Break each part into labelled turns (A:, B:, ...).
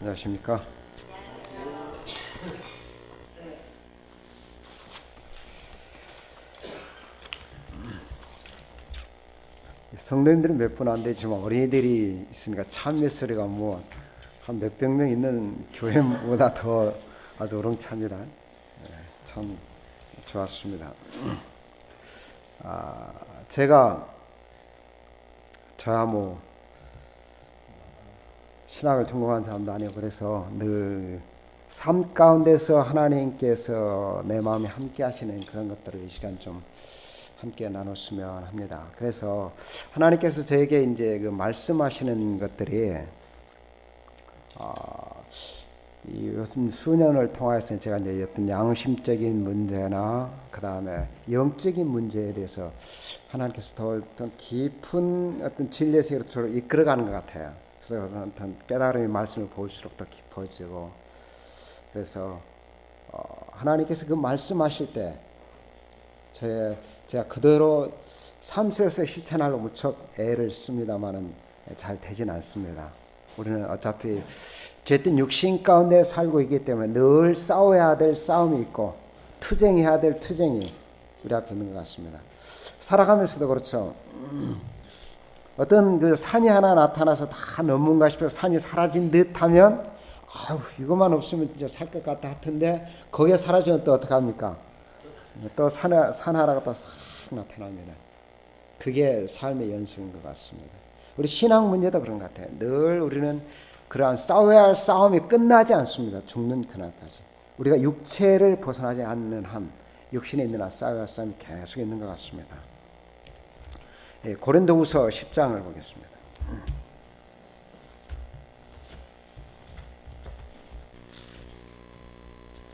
A: 안녕하십니까? 성도님들은 몇 분 안 되지만 어린이들이 있으니까 참여 소리가 뭐 한 몇백 명 있는 교회보다 더 아주 우렁찹니다. 참 좋았습니다. 저야 뭐 신학을 전공한 사람도 아니고 그래서 늘 삶 가운데서 하나님께서 내 마음에 함께 하시는 그런 것들을 이 시간 좀 함께 나눴으면 합니다. 그래서 하나님께서 저에게 이제 그 말씀하시는 것들이 이 요즘 수년을 통해서 제가 이제 어떤 양심적인 문제나 그 다음에 영적인 문제에 대해서 하나님께서 더 어떤 깊은 어떤 진리의 세계로 이끌어가는 것 같아요. 그래서 어떤 깨달음의 말씀을 볼수록 더 깊어지고 그래서 하나님께서 그 말씀하실 때 제가 그대로 삶 속에서 실천하려고 무척 애를 씁니다만은 잘 되진 않습니다. 우리는 어차피 죄된 육신 가운데 살고 있기 때문에 늘 싸워야 될 싸움이 있고 투쟁해야 될 투쟁이 우리 앞에 있는 것 같습니다. 살아가면서도 그렇죠. 어떤 그 산이 하나 나타나서 다 넘는가 싶어서 산이 사라진 듯하면 이것만 없으면 진짜 살 것 같다 하던데 거기에 사라지면 또 어떡합니까? 또 산 하나가 또 싹 나타납니다. 그게 삶의 연속인 것 같습니다. 우리 신앙 문제도 그런 것 같아요. 늘 우리는 그러한 싸워야 할 싸움이 끝나지 않습니다. 죽는 그날까지. 우리가 육체를 벗어나지 않는 한 육신에 있는 한 싸워야 할 싸움이 계속 있는 것 같습니다. 고린도후서 10장을 보겠습니다.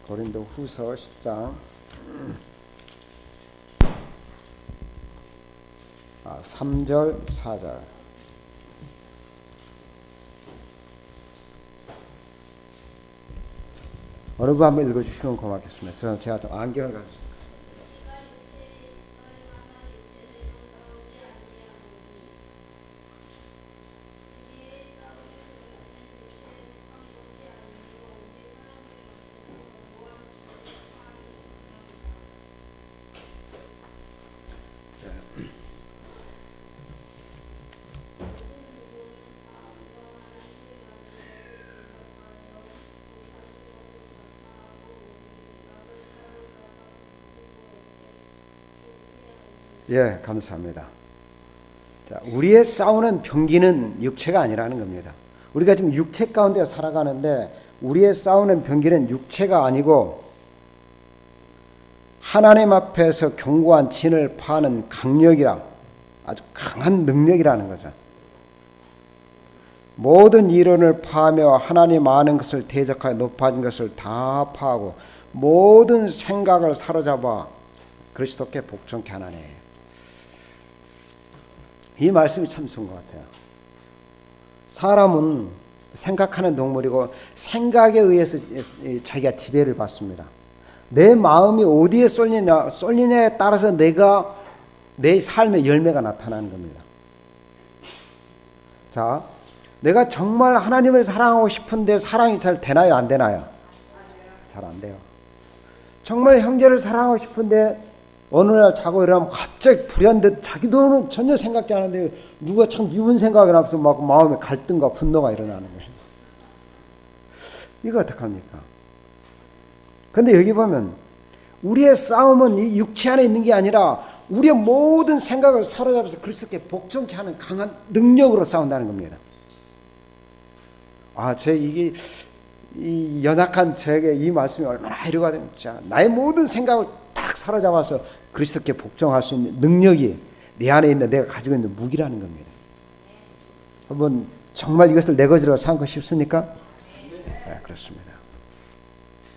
A: 고린도후서 10장 3절 4절 어느 분 한번 읽어주시면 고맙겠습니다. 제가 좀 안경을 가지고 감사합니다. 자, 우리의 싸우는 병기는 육체가 아니라는 겁니다. 우리가 지금 육체 가운데 살아가는데 우리의 싸우는 병기는 육체가 아니고 하나님 앞에서 견고한 진을 파는 강력이라 아주 강한 능력이라는 거죠. 모든 이론을 파하며 하나님 아는 것을 대적하여 높아진 것을 다 파하고 모든 생각을 사로잡아 그리스도께 복종케 하나니. 이 말씀이 참 좋은 것 같아요. 사람은 생각하는 동물이고 생각에 의해서 자기가 지배를 받습니다. 내 마음이 어디에 쏠리냐에 따라서 내 삶의 열매가 나타나는 겁니다. 자, 내가 정말 하나님을 사랑하고 싶은데 사랑이 잘 되나요? 안 되나요? 잘 안 돼요. 정말 형제를 사랑하고 싶은데 어느 날 자고 일어나면 갑자기 불현듯 자기도는 전혀 생각지 않았는데 누가 참 미운 생각이 나서 막 마음에 갈등과 분노가 일어나는 거예요. 이거 어떡합니까? 근데 여기 보면 우리의 싸움은 이 육체 안에 있는 게 아니라 우리의 모든 생각을 사로잡아서 그리스도께 복종케 하는 강한 능력으로 싸운다는 겁니다. 이게 이 연약한 저에게 이 말씀이 얼마나 해로가 됩니까? 나의 모든 생각을 딱 사로잡아서 그리스도께 복종할 수 있는 능력이 내 안에 있는 내가 가지고 있는 무기라는 겁니다. 한번 정말 이것을 내 것이라고 생각하고 싶습니까? 네, 그렇습니다.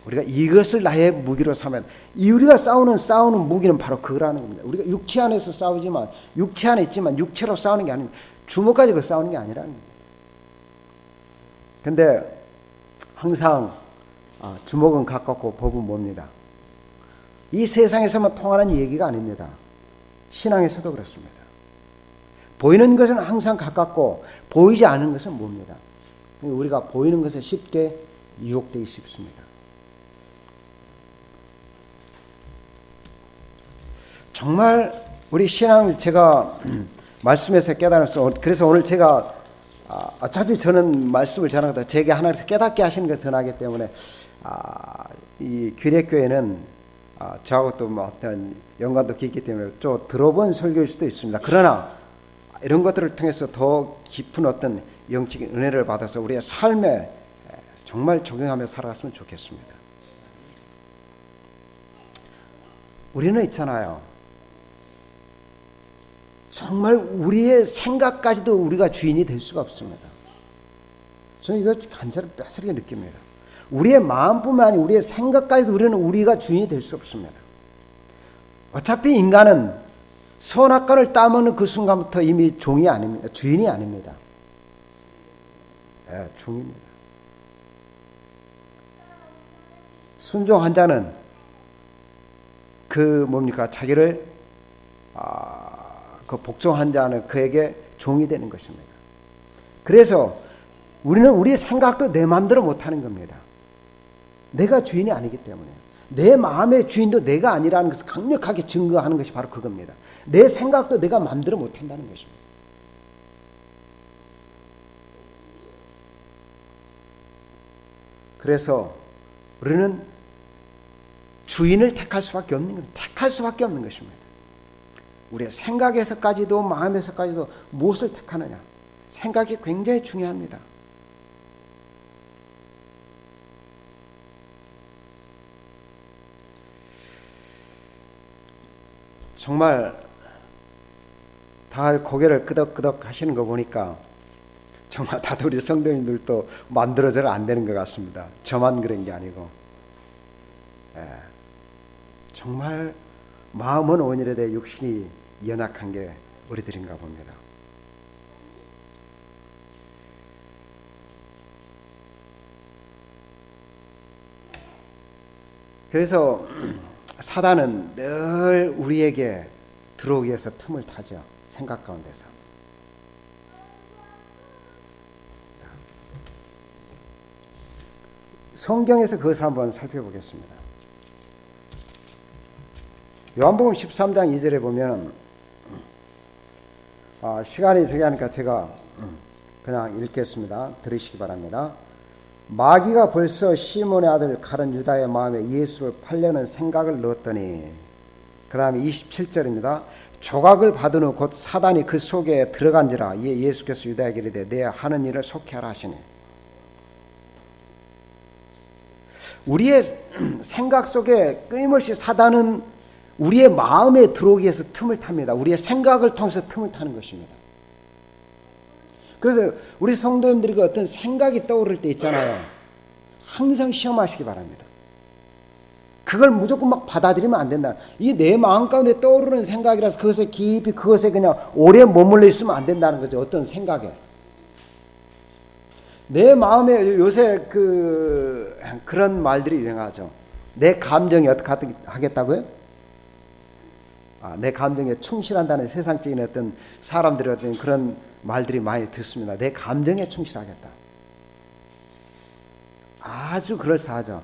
A: 우리가 이것을 나의 무기로 삼면 우리가 싸우는 무기는 바로 그거라는 겁니다. 우리가 육체 안에서 싸우지만 육체 안에 있지만 육체로 싸우는 게 아닙니다. 주먹 가지고 싸우는 게 아니라는 겁니다. 근데 항상 주먹은 가깝고 법은 멉니다. 이 세상에서만 통하는 얘기가 아닙니다. 신앙에서도 그렇습니다. 보이는 것은 항상 가깝고 보이지 않은 것은 뭡니다. 우리가 보이는 것에 쉽게 유혹되기 쉽습니다. 정말 우리 신앙을 제가 말씀에서 깨달았어. 그래서 오늘 제가 어차피 저는 말씀을 전하다 제게 하나님께서 깨닫게 하시는 걸 전하기 때문에 이 귀례교회는 저하고 또 뭐 어떤 연관도 깊기 때문에 좀 들어본 설교일 수도 있습니다. 그러나 이런 것들을 통해서 더 깊은 어떤 영적인 은혜를 받아서 우리의 삶에 정말 적용하며 살아갔으면 좋겠습니다. 우리는 있잖아요. 정말 우리의 생각까지도 우리가 주인이 될 수가 없습니다. 저는 이걸 간절히 뼈저리게 느낍니다. 우리의 마음뿐만 아니라 우리의 생각까지도 우리가 주인이 될 수 없습니다. 어차피 인간은 선악과를 따먹는 그 순간부터 이미 종이 아닙니다. 주인이 아닙니다. 네, 종입니다. 순종한 자는 자기를 그 복종한 자는 그에게 종이 되는 것입니다. 그래서 우리는 우리 생각도 내 마음대로 못하는 겁니다. 내가 주인이 아니기 때문에. 내 마음의 주인도 내가 아니라는 것을 강력하게 증거하는 것이 바로 그겁니다. 내 생각도 내가 마음대로 못한다는 것입니다. 그래서 우리는 주인을 택할 수밖에 없는 겁니다. 택할 수밖에 없는 것입니다. 우리의 생각에서까지도 마음에서까지도 무엇을 택하느냐. 생각이 굉장히 중요합니다. 정말 다들 고개를 끄덕끄덕 하시는 거 보니까 정말 다들 우리 성도님들도 만들어져는 안 되는 것 같습니다. 저만 그런 게 아니고. 정말 마음은 온유하되 육신이 연약한 게 우리들인가 봅니다. 그래서 사단은 늘 우리에게 들어오기 위해서 틈을 타죠. 생각 가운데서. 성경에서 그것을 한번 살펴보겠습니다. 요한복음 13장 2절에 보면 시간이 저기 하니까 제가 그냥 읽겠습니다. 들으시기 바랍니다. 마귀가 벌써 시몬의 아들 가룟 유다의 마음에 예수를 팔려는 생각을 넣었더니, 그 다음에 27절입니다. 조각을 받은 후 곧 사단이 그 속에 들어간지라. 예수께서 유다에게 이르되 내 하는 일을 속히 하라 하시니. 우리의 생각 속에 끊임없이 사단은 우리의 마음에 들어오기 위해서 틈을 탑니다. 우리의 생각을 통해서 틈을 타는 것입니다. 그래서 우리 성도님들이 어떤 생각이 떠오를 때 있잖아요. 항상 시험하시기 바랍니다. 그걸 무조건 막 받아들이면 안 된다. 이 내 마음 가운데 떠오르는 생각이라서 그것에 깊이 그것에 그냥 오래 머물러 있으면 안 된다는 거죠. 어떤 생각에. 내 마음에 요새 그런 말들이 유행하죠. 내 감정이 어떻게 하겠다고요? 내 감정에 충실한다는 세상적인 어떤 사람들의 어떤 그런 말들이 많이 듣습니다. 내 감정에 충실하겠다. 아주 그럴싸하죠.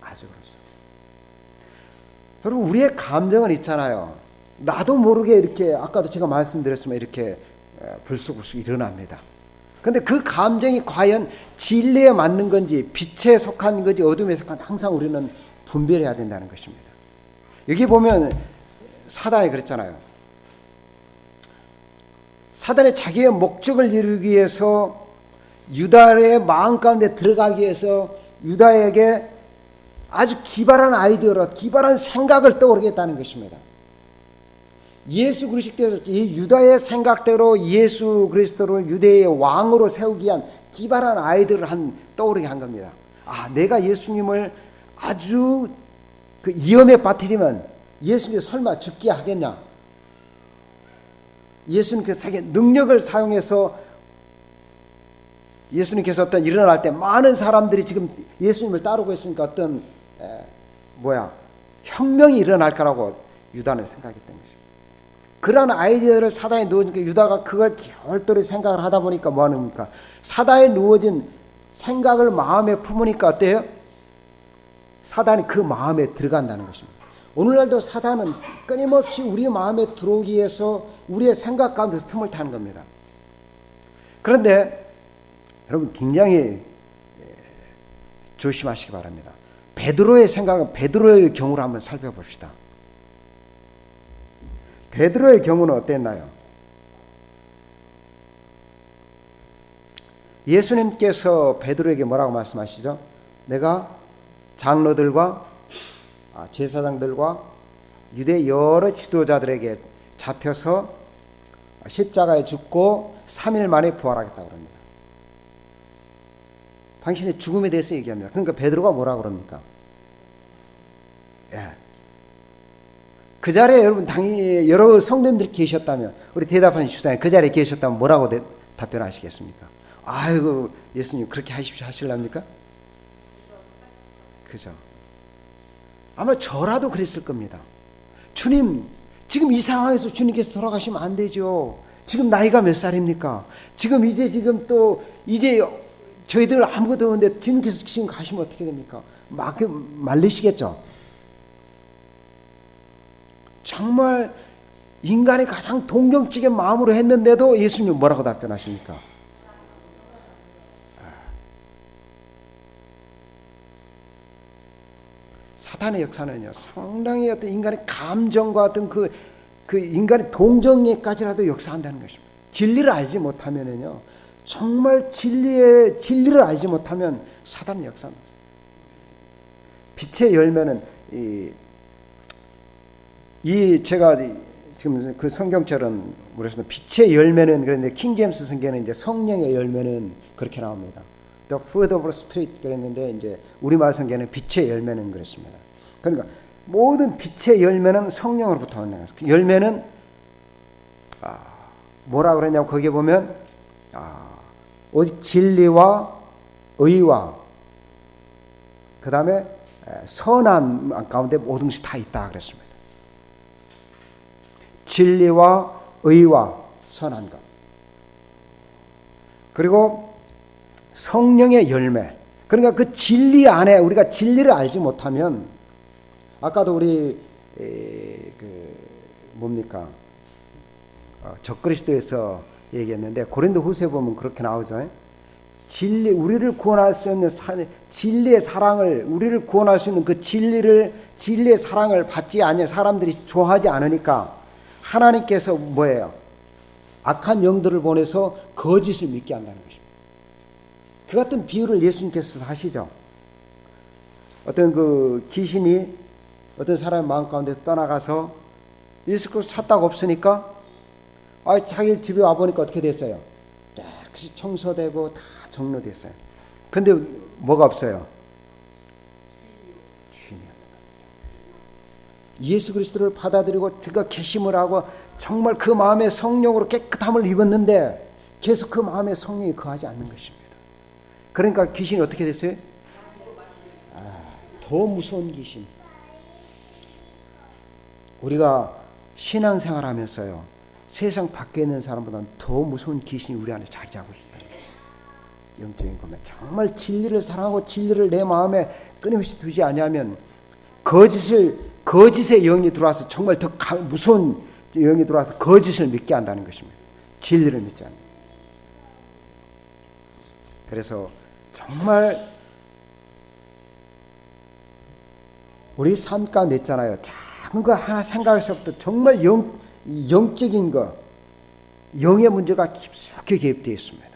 A: 아주 그렇죠. 여러분, 우리의 감정은 있잖아요. 나도 모르게 이렇게 아까도 제가 말씀드렸지만 이렇게 불쑥불쑥 일어납니다. 그런데 그 감정이 과연 진리에 맞는 건지 빛에 속한 건지 어둠에 속한 건지 항상 우리는 분별해야 된다는 것입니다. 여기 보면 사단이 그랬잖아요. 사단이 자기의 목적을 이루기 위해서 유다의 마음 가운데 들어가기 위해서 유다에게 아주 기발한 아이디어로 기발한 생각을 떠오르게 했다는 것입니다. 예수 그리스도께서 이 유다의 생각대로 예수 그리스도를 유대의 왕으로 세우기 위한 기발한 아이디어를 떠오르게 한 겁니다. 내가 예수님을 아주 그 위험에 빠뜨리면 예수님이 설마 죽게 하겠냐? 예수님께서 자기 능력을 사용해서 예수님께서 어떤 일어날 때 많은 사람들이 지금 예수님을 따르고 있으니까 어떤 혁명이 일어날 거라고 유다는 생각했던 것입니다. 그런 아이디어를 사단에 누워지니까 유다가 그걸 겨울도리 생각을 하다 보니까 뭐 하는 겁니까? 사단에 누워진 생각을 마음에 품으니까 어때요? 사단이 그 마음에 들어간다는 것입니다. 오늘날도 사단은 끊임없이 우리 마음에 들어오기 위해서 우리의 생각 가운데서 틈을 타는 겁니다. 그런데 여러분 굉장히 조심하시기 바랍니다. 베드로의 생각은 베드로의 경우를 한번 살펴봅시다. 베드로의 경우는 어땠나요? 예수님께서 베드로에게 뭐라고 말씀하시죠? 내가 장로들과 제사장들과 유대 여러 지도자들에게 잡혀서 십자가에 죽고 3일 만에 부활하겠다고 합니다. 당신의 죽음에 대해서 얘기합니다. 그러니까 베드로가 뭐라고 그럽니까? 예. 그 자리에 여러분 당연히 여러 성도님들이 계셨다면 우리 대답하는 집사님 그 자리에 계셨다면 뭐라고 답변하시겠습니까? 아이고 예수님 그렇게 하십시오 하실랍니까? 그죠? 아마 저라도 그랬을 겁니다. 주님 지금 이 상황에서 주님께서 돌아가시면 안 되죠. 지금 나이가 몇 살입니까? 지금 저희들 아무것도 없는데 주님께서 지금 가시면 어떻게 됩니까? 막 말리시겠죠. 정말 인간이 가장 동정적인 마음으로 했는데도 예수님 뭐라고 답변하십니까? 사탄의 역사는요 상당히 어떤 인간의 감정과 어떤 그 인간의 동정에까지라도 역사한다는 것입니다. 진리를 알지 못하면은요 정말 진리를 알지 못하면 사단의 역사입니다. 빛의 열매는 제가 지금 그 성경처럼 그래서 빛의 열매는 그런데 킹제임스 성경에는 이제 성령의 열매는 그렇게 나옵니다. The fruit of the Spirit 그랬는데 이제 우리말 성경에는 빛의 열매는 그랬습니다. 그러니까 모든 빛의 열매는 성령으로부터 오는 것입니다. 열매는 뭐라 그랬냐면 거기에 보면 오직 진리와 의와 그 다음에 선한 가운데 모든 것이 다 있다 그랬습니다. 진리와 의와 선한 것 그리고 성령의 열매 그러니까 그 진리 안에 우리가 진리를 알지 못하면 아까도 우리 적그리스도에서 얘기했는데 고린도 후서에 보면 그렇게 나오죠. 진리 우리를 구원할 수 있는 진리의 사랑을 우리를 구원할 수 있는 그 진리의 사랑을 받지 않는 사람들이 좋아하지 않으니까 하나님께서 뭐예요? 악한 영들을 보내서 거짓을 믿게 한다는 것입니다. 그 같은 비유를 예수님께서 하시죠. 어떤 그 귀신이 어떤 사람의 마음 가운데 떠나가서 예수 그리스도 찾다가 없으니까 자기 집에 와보니까 어떻게 됐어요? 깨끗이 청소되고 다 정리됐어요. 근데 뭐가 없어요? 주인이 없는 겁니다. 예수 그리스도를 받아들이고 주가 계심을 하고 정말 그 마음에 성령으로 깨끗함을 입었는데 계속 그 마음에 성령이 거하지 않는 것입니다. 그러니까 귀신이 어떻게 됐어요? 더 무서운 귀신. 우리가 신앙생활 하면서요 세상 밖에 있는 사람보다는 더 무서운 귀신이 우리 안에 자리 잡고 있다는 거죠. 영적인 거면 정말 진리를 사랑하고 진리를 내 마음에 끊임없이 두지 않으면 거짓의 영이 들어와서 정말 더 무서운 영이 들어와서 거짓을 믿게 한다는 것입니다. 진리를 믿지 않는. 그래서 정말 우리 삶 가운데 있잖아요. 작은 거 하나 생각해서부터 정말 영적인 거, 영의 문제가 깊숙이 개입되어 있습니다.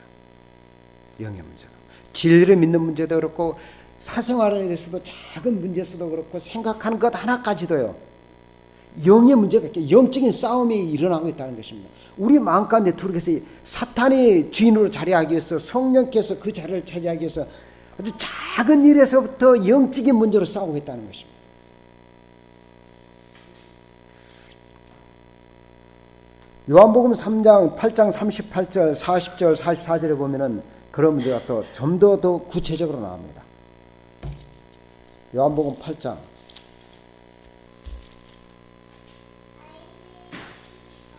A: 영의 문제가. 진리를 믿는 문제도 그렇고 사생활에 대해서도 작은 문제에서도 그렇고 생각하는 것 하나까지도요. 영의 문제가 있고 영적인 싸움이 일어나고 있다는 것입니다. 우리 마음 가운데 들어가서 사탄이 주인으로 자리하기 위해서 성령께서 그 자리를 차지하기 위해서 아주 작은 일에서부터 영적인 문제로 싸우고 있다는 것입니다. 요한복음 3장 8장 38절 40절 44절에 보면은 그런 문제가 또 좀 더 구체적으로 나옵니다. 요한복음 8장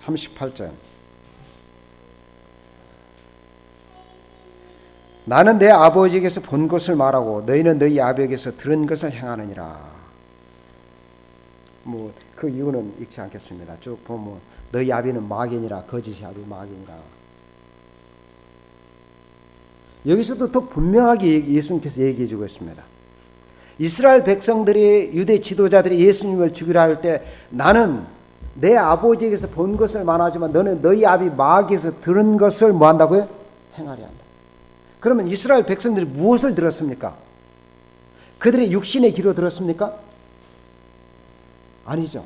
A: 38절. 나는 내 아버지에게서 본 것을 말하고 너희는 너희 아버지에게서 들은 것을 행하느니라. 그 이유는 읽지 않겠습니다. 쭉 보면 너희 아비는 마귀니라, 거짓이 아비 마귀니라. 여기서도 더 분명하게 예수님께서 얘기해 주고 있습니다. 이스라엘 백성들이, 유대 지도자들이 예수님을 죽이라 할 때 나는 내 아버지에게서 본 것을 말하지만 너는 너희 아비 마귀에서 들은 것을 뭐 한다고요? 행하려 한다. 그러면 이스라엘 백성들이 무엇을 들었습니까? 그들의 육신의 귀로 들었습니까? 아니죠.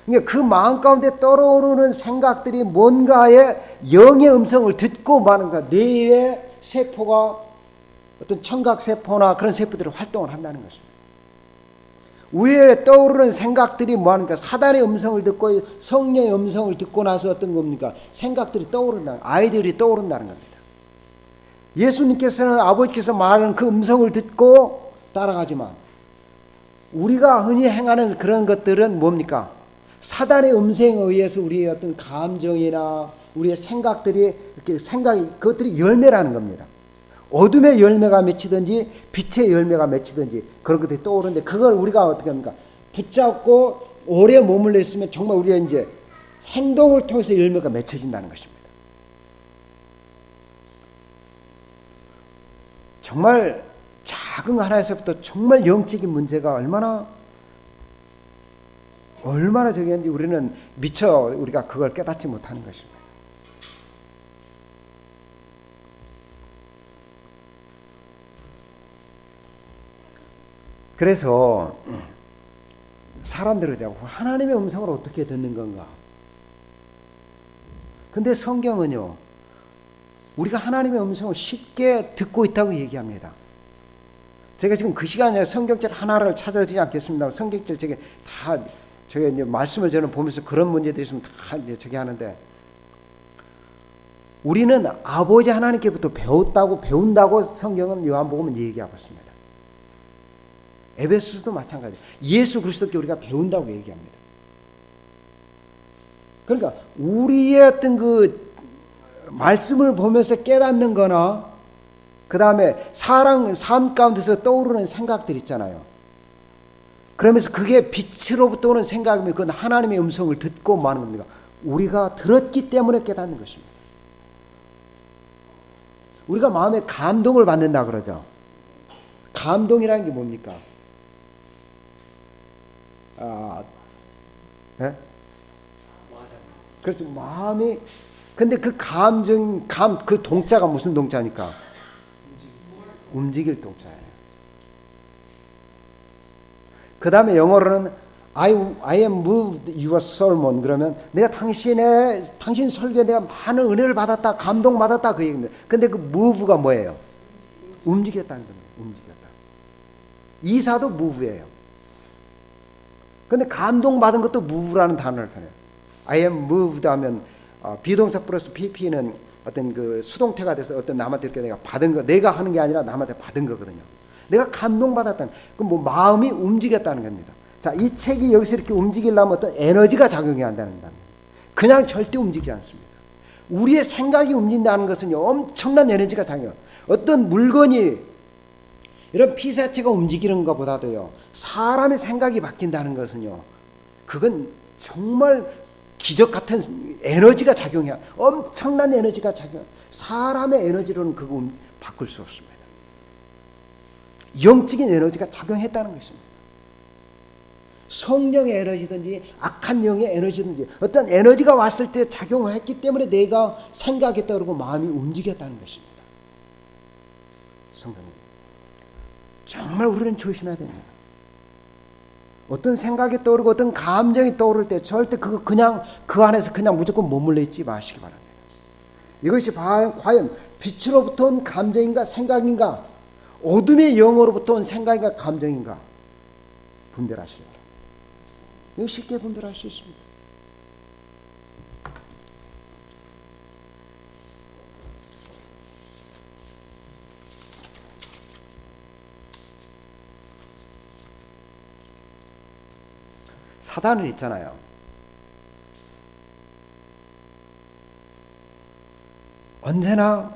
A: 그러니까 그 마음 가운데 떠오르는 생각들이 뭔가의 영의 음성을 듣고 마는가, 뇌의 세포가 어떤 청각세포나 그런 세포들이 활동을 한다는 것입니다. 우리의 떠오르는 생각들이 뭐하는가, 사단의 음성을 듣고 성령의 음성을 듣고 나서 어떤 겁니까? 생각들이 떠오른다, 아이들이 떠오른다는 겁니다. 예수님께서는 아버지께서 말하는 그 음성을 듣고 따라가지만 우리가 흔히 행하는 그런 것들은 뭡니까? 사단의 음성에 의해서 우리의 어떤 감정이나 우리의 생각들이 이렇게 그것들이 열매라는 겁니다. 어둠의 열매가 맺히든지 빛의 열매가 맺히든지 그런 것들이 떠오르는데 그걸 우리가 어떻게 합니까? 붙잡고 오래 머물러 있으면 정말 우리가 이제 행동을 통해서 열매가 맺혀진다는 것입니다. 정말 작은 하나에서부터 정말 영적인 문제가 얼마나 저기인지 우리는 미처 우리가 그걸 깨닫지 못하는 것입니다. 그래서 사람들은 하나님의 음성을 어떻게 듣는 건가? 근데 성경은요, 우리가 하나님의 음성을 쉽게 듣고 있다고 얘기합니다. 제가 지금 그 시간에 성경절 하나를 찾아드리지 않겠습니다. 성경절 제가 이제 말씀을 저는 보면서 그런 문제들이 있으면 다 이제 저기 하는데, 우리는 아버지 하나님께부터 배운다고 성경은 요한복음은 얘기하고 있습니다. 에베소서도 마찬가지. 예수 그리스도께 우리가 배운다고 얘기합니다. 그러니까 우리의 어떤 그 말씀을 보면서 깨닫는 거나 그 다음에 삶 가운데서 떠오르는 생각들 있잖아요. 그러면서 그게 빛으로부터 오는 생각이면 그건 하나님의 음성을 듣고 뭐 하는 겁니까? 우리가 들었기 때문에 깨닫는 것입니다. 우리가 마음에 감동을 받는다 그러죠. 감동이라는 게 뭡니까? 네? 그래서 마음이, 근데 그 그 동자가 무슨 동자니까? 움직일 동자예요. 그 다음에 영어로는 I am moved your sermon. 그러면 내가 당신 설교에 내가 많은 은혜를 받았다, 감동받았다, 그 얘기입니다. 근데 그 move가 뭐예요? 움직였다는 겁니다. 움직였다. 이사도 move예요. 근데 감동받은 것도 move라는 단어를 표현해요. I am moved 하면 비동사 플러스 pp는 어떤 그 수동태가 돼서 어떤 남한테 이렇게 내가 받은 거, 내가 하는 게 아니라 남한테 받은 거거든요. 내가 감동받았다는, 그럼 뭐 마음이 움직였다는 겁니다. 자, 이 책이 여기서 이렇게 움직이려면 어떤 에너지가 작용해야 한다는 겁니다. 그냥 절대 움직이지 않습니다. 우리의 생각이 움직인다는 것은요, 엄청난 에너지가 작용해요. 어떤 물건이, 이런 피사체가 움직이는 것보다도요, 사람의 생각이 바뀐다는 것은요, 그건 정말 기적 같은 에너지가 작용해요. 엄청난 에너지가 작용해요. 사람의 에너지로는 그거 바꿀 수 없습니다. 영적인 에너지가 작용했다는 것입니다. 성령의 에너지든지 악한 영의 에너지든지 어떤 에너지가 왔을 때 작용을 했기 때문에 내가 생각했다 그러고 마음이 움직였다는 것입니다. 성도님, 정말 우리는 조심해야 됩니다. 어떤 생각이 떠오르고 어떤 감정이 떠오를 때 절대 그냥 그 안에서 그냥 무조건 머물러 있지 마시기 바랍니다. 이것이 과연 빛으로부터 온 감정인가 생각인가, 어둠의 영으로부터 온 생각인가 감정인가 분별하시기 바랍니다. 이거 쉽게 분별할 수 있습니다. 사단은 있잖아요. 언제나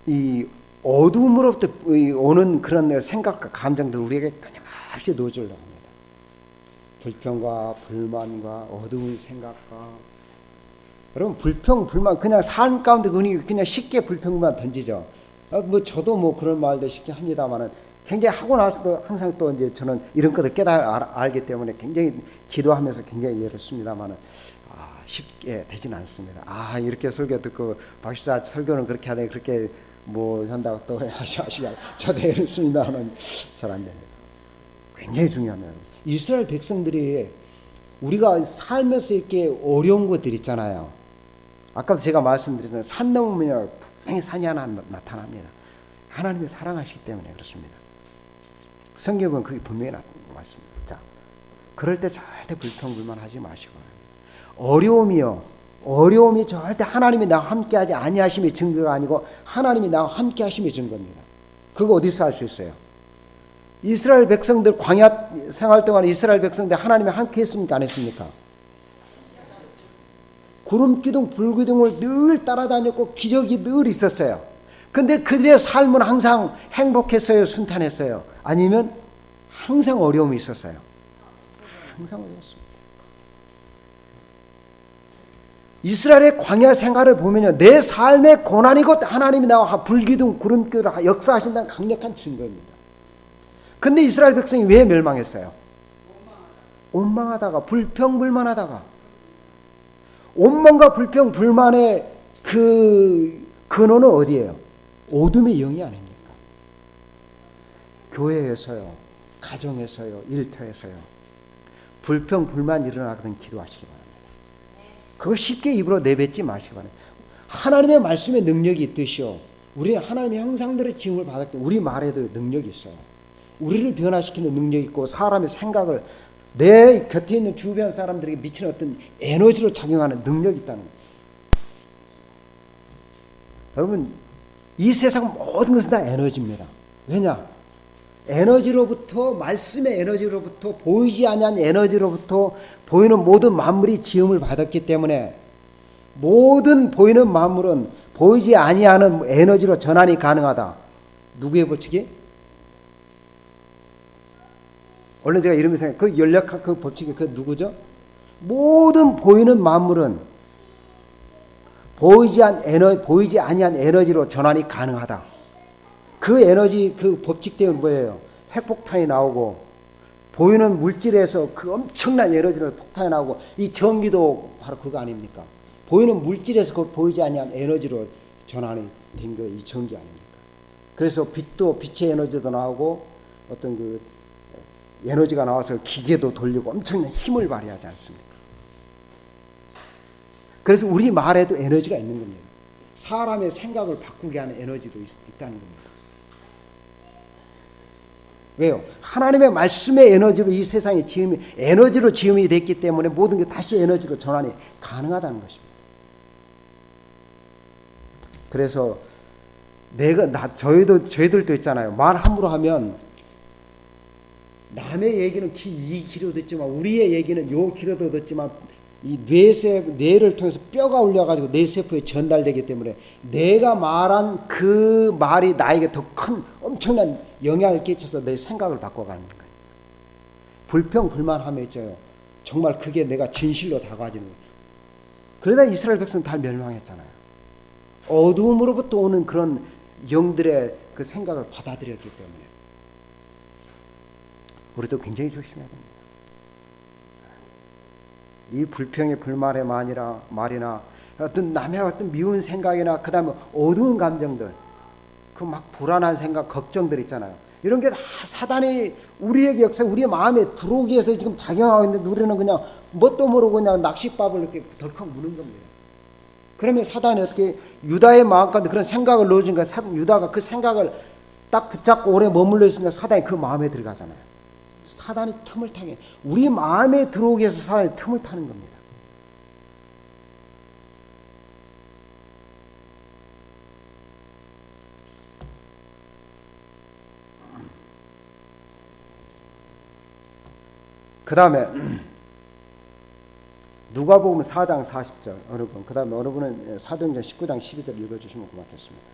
A: 이 어두움으로부터 오는 그런 생각과 감정들 우리에게 끊임없이 노출을 합니다. 불평과 불만과 어두운 생각과 여러분 불평 불만 그냥 삶 가운데 그냥 쉽게 불평만 던지죠. 뭐 저도 뭐 그런 말도 쉽게 합니다만은 굉장히 하고 나서도 항상 또 이제 저는 이런 것을 알기 때문에 굉장히 기도하면서 굉장히 예를 씁니다만은 쉽게 되지는 않습니다. 이렇게 설교 듣고 박시사 설교는 그렇게 하네 그렇게 뭐 한다고 또 하시고 저도 예를 씁니다만은 잘 안 됩니다. 굉장히 중요합니다. 이스라엘 백성들이 우리가 살면서 이렇게 어려운 것들 있잖아요. 아까도 제가 말씀드렸잖아요. 산 넘으면 분명히 산이 하나 나타납니다. 하나님이 사랑하시기 때문에 그렇습니다. 성경은 그게 분명히 맞습니다. 자, 그럴 때 절대 불평불만하지 마시고 어려움이 절대 하나님이 나와 함께하지 아니하심의 증거가 아니고 하나님이 나와 함께하심의 증거입니다. 그거 어디서 알 수 있어요? 이스라엘 백성들 광야 생활 동안 이스라엘 백성들 하나님이 함께했습니까? 안 했습니까? 구름 기둥 불 기둥을 늘 따라다녔고 기적이 늘 있었어요. 근데 그들의 삶은 항상 행복했어요? 순탄했어요? 아니면 항상 어려움이 있었어요? 항상 어려웠습니다. 이스라엘의 광야 생활을 보면요, 내 삶의 고난이 곧 하나님이 나와 불기둥 구름기둥을 역사하신다는 강력한 증거입니다. 근데 이스라엘 백성이 왜 멸망했어요? 원망하다가 불평불만하다가 원망과 불평불만의 그 근원은 어디예요? 어둠의 영이 아닙니까? 교회에서요, 가정에서요, 일터에서요 불평불만 일어나거든 기도하시기 바랍니다. 그거 쉽게 입으로 내뱉지 마시기 바랍니다. 하나님의 말씀에 능력이 있듯이요, 우리는 하나님의 형상대로 지음을 받았기 때문에 우리 말에도 능력이 있어요. 우리를 변화시키는 능력이 있고 사람의 생각을 내 곁에 있는 주변 사람들에게 미치는 어떤 에너지로 작용하는 능력이 있다는 거예요. 여러분, 이 세상 모든 것은 다 에너지입니다. 왜냐? 에너지로부터, 말씀의 에너지로부터, 보이지 아니한 에너지로부터 보이는 모든 만물이 지음을 받았기 때문에 모든 보이는 만물은 보이지 아니하는 에너지로 전환이 가능하다. 누구의 법칙이? 원래 제가 이름을 생각해요. 그 연력학 그 법칙이 그 누구죠? 모든 보이는 만물은 보이지 아니한 에너지로 전환이 가능하다. 그 에너지 그 법칙 때문에 뭐예요? 핵폭탄이 나오고 보이는 물질에서 그 엄청난 에너지로 폭탄이 나오고 이 전기도 바로 그거 아닙니까? 보이는 물질에서 그 보이지 아니한 에너지로 전환이 된 거 이 전기 아닙니까? 그래서 빛의 에너지도 나오고 어떤 그 에너지가 나와서 기계도 돌리고 엄청난 힘을 발휘하지 않습니까? 그래서 우리 말에도 에너지가 있는 겁니다. 사람의 생각을 바꾸게 하는 에너지도 있다는 겁니다. 왜요? 하나님의 말씀의 에너지로 이 세상의 에너지로 지음이 됐기 때문에 모든 게 다시 에너지로 전환이 가능하다는 것입니다. 그래서 저희들도 있잖아요. 말 함부로 하면 남의 얘기는 이 귀로 듣지만 우리의 얘기는 요 귀로도 듣지만 이 뇌를 통해서 뼈가 울려가지고 뇌세포에 전달되기 때문에 내가 말한 그 말이 나에게 더 큰 엄청난 영향을 끼쳐서 내 생각을 바꿔가는 거예요. 불평불만함에 있죠. 정말 그게 내가 진실로 다가지는 거예요. 그러다 이스라엘 백성 다 멸망했잖아요. 어두움으로부터 오는 그런 영들의 그 생각을 받아들였기 때문에 우리도 굉장히 조심해야 됩니다. 이 불평의 불만의 말이나 어떤 남의 어떤 미운 생각이나 그 다음에 어두운 감정들, 그 막 불안한 생각, 걱정들 있잖아요. 이런 게 다 사단이 우리에게 역사, 우리의 마음에 들어오기 위해서 지금 작용하고 있는데 우리는 그냥 뭣도 모르고 그냥 낚싯밥을 이렇게 덜컥 무는 겁니다. 그러면 사단이 어떻게 유다의 마음 가운데 그런 생각을 넣어주니까 유다가 그 생각을 딱 붙잡고 오래 머물러 있으니까 사단이 그 마음에 들어가잖아요. 사단이 틈을 타게 우리 마음에 들어오기 위해서 사단이 틈을 타는 겁니다. 그 다음에 누가복음 4장 40절 어느 분, 그 다음에 어느 분은 사도행전 19장 12절 읽어주시면 고맙겠습니다.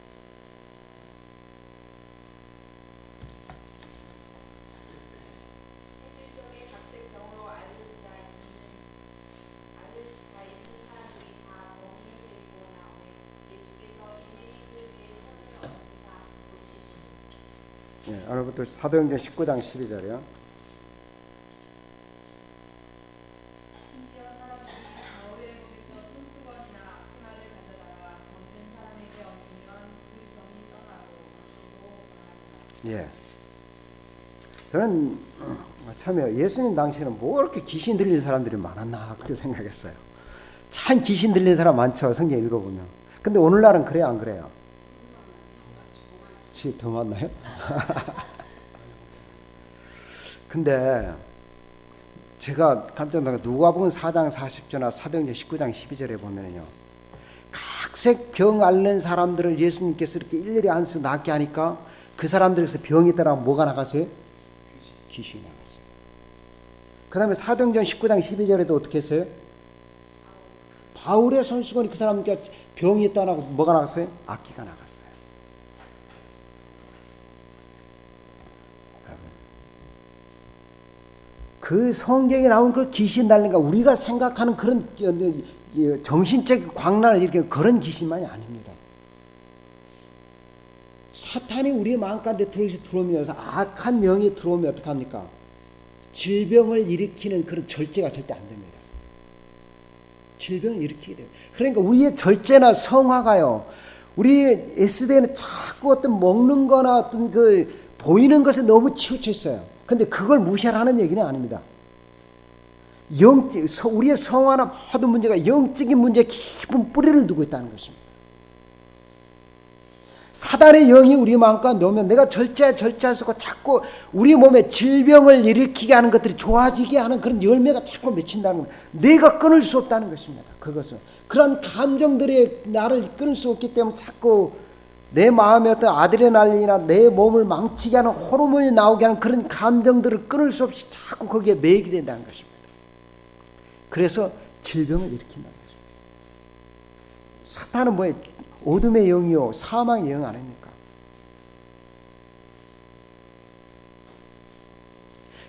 A: 예, 어느 분도 사도행전 19장 12절이요. 예. 저는 처음에 예수님 당시에는 뭐 그렇게 귀신 들리는 사람들이 많았나 그렇게 생각했어요. 참 귀신 들리는 사람 많죠. 성경 읽어보면. 근데 오늘날은 그래요, 안 그래요? 더 많나요? 근데 제가 깜짝 놀란 누가복음 4장 40절이나 사도행전 19장 12절에 보면요, 각색 병 앓는 사람들을 예수님께서 이렇게 일일이 안수 낫게 하니까 그 사람들에서 병이 있다라 뭐가 나갔어요? 귀신이 나갔어요. 그 다음에 사도행전 19장 12절에도 어떻게 했어요? 바울의 손수건이 그 사람께 병이 있다라고 뭐가 나갔어요? 악기가 나갔어요. 그 성경에 나온 그 귀신 달린 거 우리가 생각하는 그런 정신적 광란을 일으키는 그런 귀신만이 아닙니다. 사탄이 우리의 마음 가운데 들어오면서 악한 영이 들어오면 어떡합니까? 질병을 일으키는 그런 절제가 절대 안 됩니다. 질병을 일으키게 돼요. 그러니까 우리의 절제나 성화가요, 우리 S대에는 자꾸 어떤 먹는 거나 어떤 그 보이는 것에 너무 치우쳐 있어요. 근데 그걸 무시하라는 얘기는 아닙니다. 우리의 성화나 모든 문제가 영적인 문제에 깊은 뿌리를 두고 있다는 것입니다. 사단의 영이 우리 마음가운데 오면 내가 절제할 수 없고 자꾸 우리 몸에 질병을 일으키게 하는 것들이 좋아지게 하는 그런 열매가 자꾸 맺힌다는 것. 내가 끊을 수 없다는 것입니다. 그것은 그런 감정들이 나를 끊을 수 없기 때문에 자꾸 내 마음에 어떤 아드레날린이나 내 몸을 망치게 하는 호르몬이 나오게 하는 그런 감정들을 끊을 수 없이 자꾸 거기에 매이게 된다는 것입니다. 그래서 질병을 일으킨다는 것입니다. 사탄은 뭐예요? 어둠의 영이요 사망의 영 아닙니까?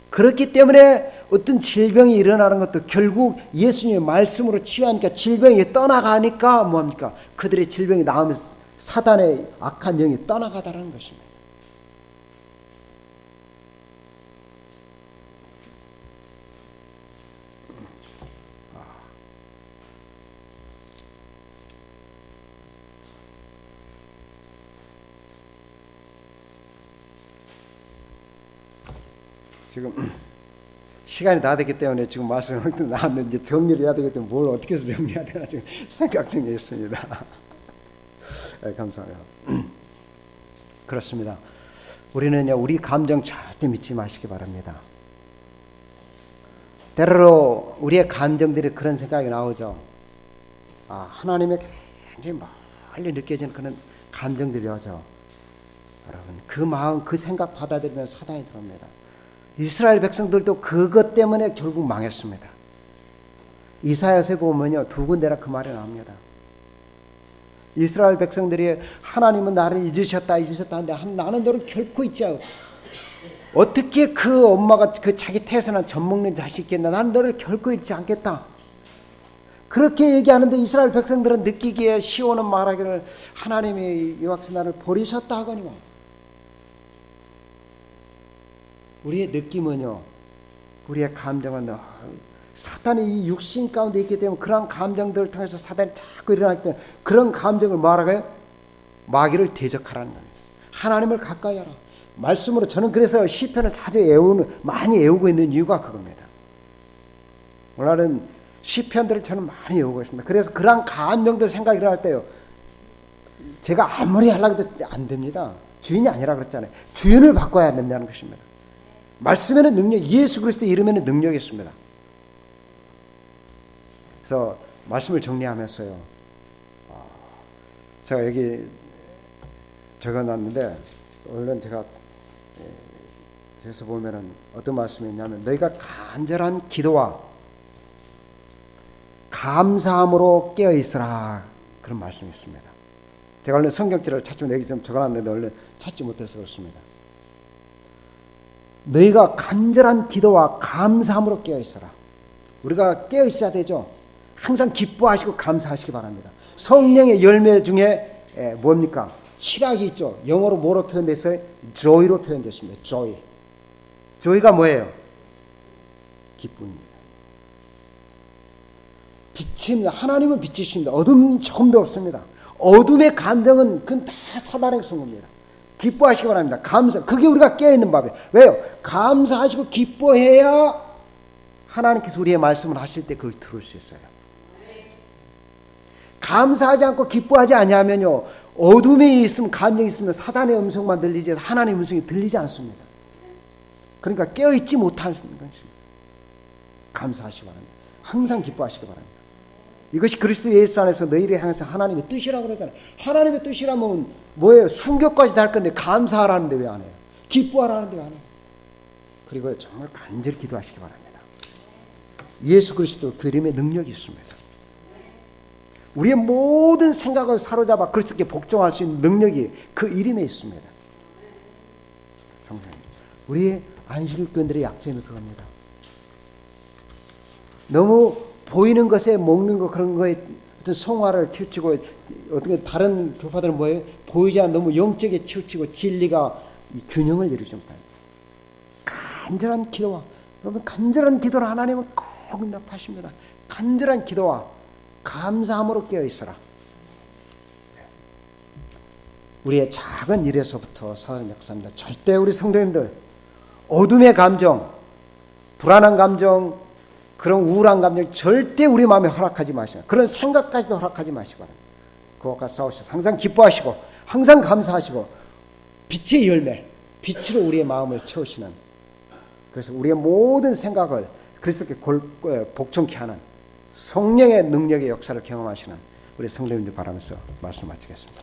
A: 그렇기 때문에 어떤 질병이 일어나는 것도 결국 예수님의 말씀으로 치유하니까 질병이 떠나가니까 뭐합니까? 그들의 질병이 나오면서 사단의 악한 영이 떠나가다라는 것입니다. 지금 시간이 다 됐기 때문에 지금 말씀을 나왔는데 이제 정리를 해야 되기 때문에 뭘 어떻게 해서 정리해야 되나 지금 생각 중에 있습니다. 네, 감사합니다. 그렇습니다. 우리는요, 우리 감정 절대 믿지 마시기 바랍니다. 때로 우리의 감정들이 그런 생각이 나오죠. 하나님의 굉장히 멀리 느껴지는 그런 감정들이 오죠. 여러분, 그 마음, 그 생각 받아들이면 사단이 들어옵니다. 이스라엘 백성들도 그것 때문에 결국 망했습니다. 이사야서에 보면요, 두 군데나 그 말이 나옵니다. 이스라엘 백성들이 하나님은 나를 잊으셨다 하는데 나는 너를 결코 잊지 않고 어떻게 그 엄마가 그 자기 태어난 젖 먹는 자식이겠나, 나는 너를 결코 잊지 않겠다. 그렇게 얘기하는데 이스라엘 백성들은 느끼기에 시온은 말하기를 하나님이 여호와께서 나를 버리셨다 하거니와. 우리의 느낌은요, 우리의 감정은 사탄이 이 육신 가운데 있기 때문에 그런 감정들을 통해서 사단이 자꾸 일어나기 때문에 그런 감정을 뭐라고요? 마귀를 대적하라는 겁니다. 하나님을 가까이 하라. 말씀으로 저는 그래서 시편을 자주 많이 외우고 있는 이유가 그겁니다. 오늘은 시편들을 저는 많이 외우고 있습니다. 그래서 그런 감정들 생각이 일어날 때요, 제가 아무리 하려고 해도 안 됩니다. 주인이 아니라 그랬잖아요. 주인을 바꿔야 된다는 것입니다. 말씀에는 능력, 예수 그리스도의 이름에는 능력이 있습니다. 그래서 말씀을 정리하면서요, 제가 여기 적어놨는데 오늘은 제가 그래서 보면은 어떤 말씀이 있냐면 너희가 간절한 기도와 감사함으로 깨어 있으라. 그런 말씀이 있습니다. 제가 원래 성경지를 찾으면 여기 좀 적어놨는데 원래 찾지 못해서 그렇습니다. 너희가 간절한 기도와 감사함으로 깨어 있으라. 우리가 깨어 있어야 되죠. 항상 기뻐하시고 감사하시기 바랍니다. 성령의 열매 중에 뭡니까? 희락이 있죠. 영어로 뭐로 표현됐어요? joy로 표현됐습니다. joy. joy가 뭐예요? 기쁨입니다. 빛입니다. 하나님은 빛이십니다. 어둠이 조금도 없습니다. 어둠의 감정은 그건 다 사단의 성공입니다. 기뻐하시기 바랍니다. 감사. 그게 우리가 깨어있는 법이에요. 왜요? 감사하시고 기뻐해야 하나님께서 우리의 말씀을 하실 때 그걸 들을 수 있어요. 감사하지 않고 기뻐하지 아니하면요, 어둠이 있으면, 감정이 있으면 사단의 음성만 들리지 하나님의 음성이 들리지 않습니다. 그러니까 깨어있지 못하는 것입니다. 감사하시기 바랍니다. 항상 기뻐하시기 바랍니다. 이것이 그리스도 예수 안에서 너희를 향해서 하나님의 뜻이라고 그러잖아요. 하나님의 뜻이라면 뭐예요? 순교까지 다 할 건데 감사하라는데 왜 안 해요? 기뻐하라는데 왜 안 해요? 그리고 정말 간절히 기도하시기 바랍니다. 예수 그리스도 그 이름에 능력이 있습니다. 우리의 모든 생각을 사로잡아 그리스도께 복종할 수 있는 능력이 그 이름에 있습니다. 성령님, 우리의 안식일교인들의 약점이 그겁니다. 너무 보이는 것에 먹는 것 그런 거에 어떤 성화를 치우치고, 어떻게 다른 교파들은 뭐예요? 보이지 않는 너무 영적에 치우치고 진리가 이 균형을 이루지 못합니다. 간절한 기도와, 여러분 간절한 기도를 하나님은 꼭 응답하십니다. 간절한 기도와 감사함으로 깨어 있어라. 우리의 작은 일에서부터 사단의 역사입니다. 절대 우리 성도님들 어둠의 감정, 불안한 감정, 그런 우울한 감정 절대 우리 마음에 허락하지 마시고, 그런 생각까지도 허락하지 마시고, 그것과 싸우셔서 항상 기뻐하시고 항상 감사하시고 빛의 열매, 빛으로 우리의 마음을 채우시는, 그래서 우리의 모든 생각을 그리스도께 복종케 하는 성령의 능력의 역사를 경험하시는 우리 성도님들 바라면서 말씀 마치겠습니다.